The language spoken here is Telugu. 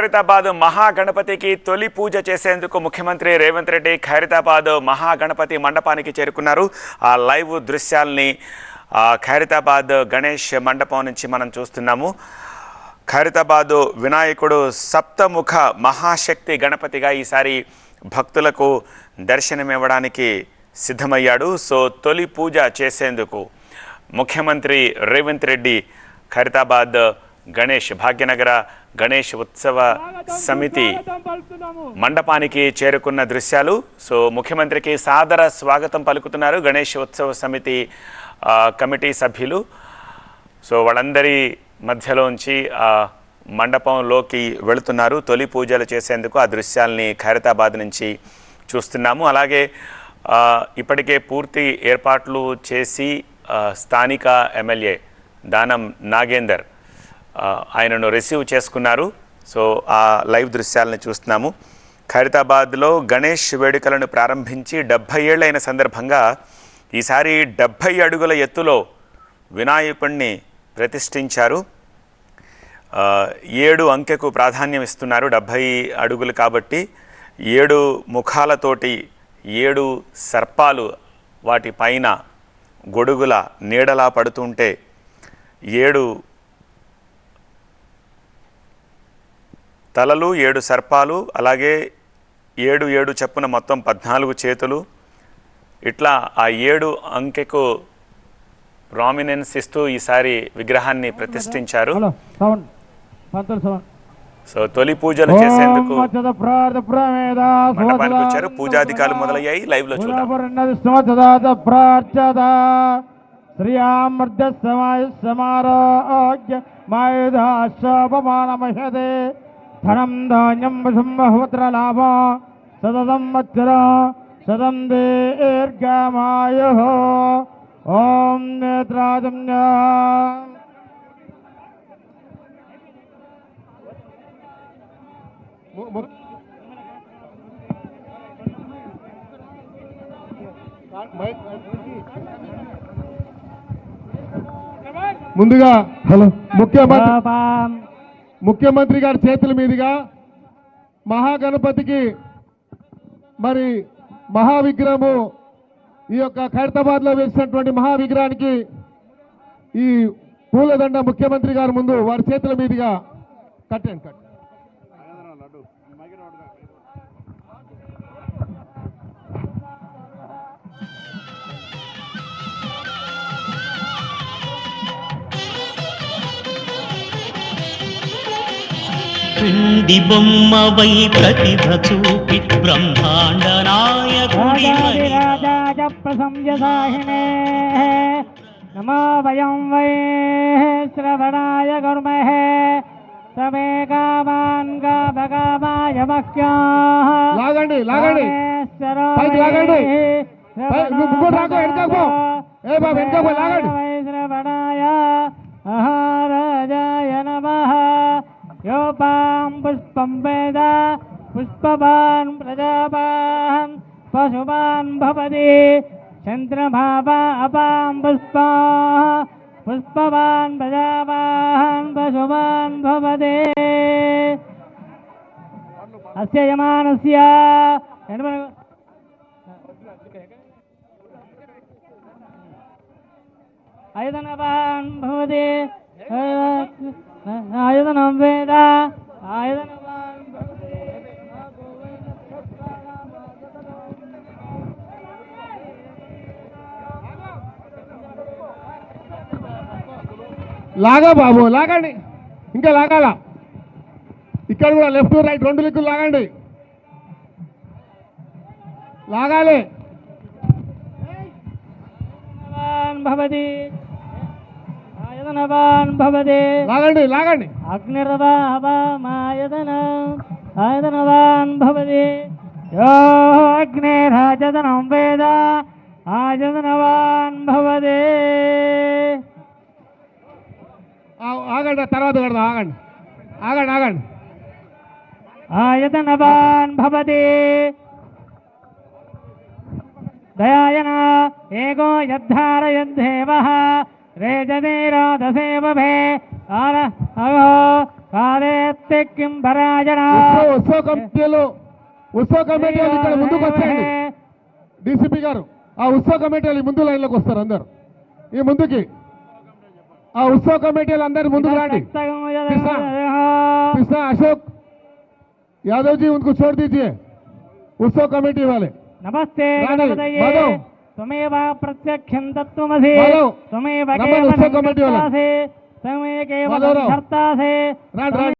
ఖైరతాబాద్ మహాగణపతికి తొలి పూజ చేసేందుకు ముఖ్యమంత్రి రేవంత్ రెడ్డి ఖైరతాబాద్ మహాగణపతి మండపానికి చేరుకున్నారు. ఆ లైవ్ దృశ్యాల్ని ఖైరతాబాద్ గణేష్ మండపం నుంచి మనం చూస్తున్నాము. ఖైరతాబాద్ వినాయకుడు సప్తముఖ మహాశక్తి గణపతిగా ఈసారి భక్తులకు దర్శనమివ్వడానికి సిద్ధమయ్యాడు. సో తొలి పూజ చేసేందుకు ముఖ్యమంత్రి రేవంత్ రెడ్డి ఖైరతాబాద్ గణేష్ భాగ్యనగర గణేష్ ఉత్సవ సమితి మండపానికి చేరుకున్న దృశ్యాలు. సో ముఖ్యమంత్రికి సాదర స్వాగతం పలుకుతున్నారు గణేష్ ఉత్సవ సమితి కమిటీ సభ్యులు. సో వాళ్ళందరి మధ్యలోంచి మండపంలోకి వెళుతున్నారు తొలి పూజలు చేసేందుకు. ఆ దృశ్యాల్ని ఖైరతాబాద్ నుంచి చూస్తున్నాము. అలాగే ఇప్పటికే పూర్తి ఏర్పాట్లు చేసి స్థానిక ఎమ్మెల్యే దానం నాగేందర్ ఆయనను రిసీవ్ చేసుకున్నారు. సో ఆ లైవ్ దృశ్యాలను చూస్తున్నాము. ఖైరతాబాద్లో గణేష్ వేడుకలను ప్రారంభించి 70 ఏళ్ళైన సందర్భంగా ఈసారి 70 అడుగుల ఎత్తులో వినాయకుడిని ప్రతిష్ఠించారు. 7 అంకెకు ప్రాధాన్యం ఇస్తున్నారు. 70 అడుగులు కాబట్టి 7 ముఖాలతోటి 7 సర్పాలు వాటి పైన గొడుగుల నీడలా పడుతుంటే 7 తలలు 7 సర్పాలు, అలాగే 7 చప్పున మొత్తం 14 చేతులు. ఇట్లా ఆ 7 అంకెకు ప్రామినెన్స్ ఇస్తూ ఈసారి విగ్రహాన్ని ప్రతిష్ఠించారు. సో తొలి పూజలు చేసేందుకు మండపానికి వచ్చారు. పూజాధికారులు మొదలయ్యాయి. లైవ్ లో చూద్దాం. ధనం ధాన్యం వసుంబహుత్రలాభ సదం వత్సర సదం దీర్ఘమాయు. ఓం నేత్రాజమ్య ముందుగా ముఖ్యమంత్రి గారి చేతుల మీదుగా మహాగణపతికి మరి మహావిగ్రహము, ఈ యొక్క ఖైరతాబాద్ లో వేసినటువంటి మహావిగ్రహానికి ఈ పూలదండ ముఖ్యమంత్రి గారి ముందు వారి చేతుల మీదుగా కట్టండి. పిండి బొమ్మవై ప్రతిభ చూపి బ్రహ్మాండ నాయకుడి ప్రసంజసాహినే నమో వయం వై శ్రవణాయ గుర్మహే సమే కామాన్ కామకామాయ మహ్యాః. లాగండి లాగండి పైకి లాగండి. శ్రవణాయ మహారాజాయ నమః. యోపాం పుష్పం వేద పుష్పవాన్ ప్రజాపాన్ పశువాన్ భవతి. చంద్రమాపా అపాం పుష్పా పుష్పవాన్ ప్రజాపాన్ పశువాన్ భవతి. అస్య యమానస్య ఆయుధనవాన్ భవతి. ఆయుధనం వేద ఆయుధనవాన్ భవతి. లాగా బాబు లాగండి, ఇంకా లాగాల. ఇక్కడ కూడా లెఫ్ట్ రైట్ 2 దిక్కులు లాగండి, లాగాలి. భవతి ఆయుధనవాన్ భవతి. లాగండి లాగండి. అగ్నిరవాయదనవాన్ భవతి. యో అగ్నిరాజదనం వేద ఆయుధనవాన్ భవతి. ఆగండి, తర్వాత కడదాం. ఆగండి ఆగండి ఆగండి. ఆయతనవాన్ భవతి. దయాయన ఏకో యద్ధారయద్ధేవః రేజనీరోదసేవభే కాదేత్తే కిం భరాజన ఉత్సవ కమిటీలు ఇక్కడ ముందుకు వచ్చేయండి. డీసీపీ గారు ఆ ఉత్సవ కమిటీలు ముందు లైన్లోకి వస్తారు అందరు ఈ ముందుకి. ఆ ఉత్సవ కమిటీలు అందరు ముందుకు రండి. कृष्णा अशोक यादव जी उनको छोड़ दीजिए, उत्सव कमेटी वाले. नमस्ते माधव त्वमेव प्रत्यक्षं तत्त्वमसि त्वमेव उत्सव कमेटी वाला त्वमेव केवलं कर्तासि.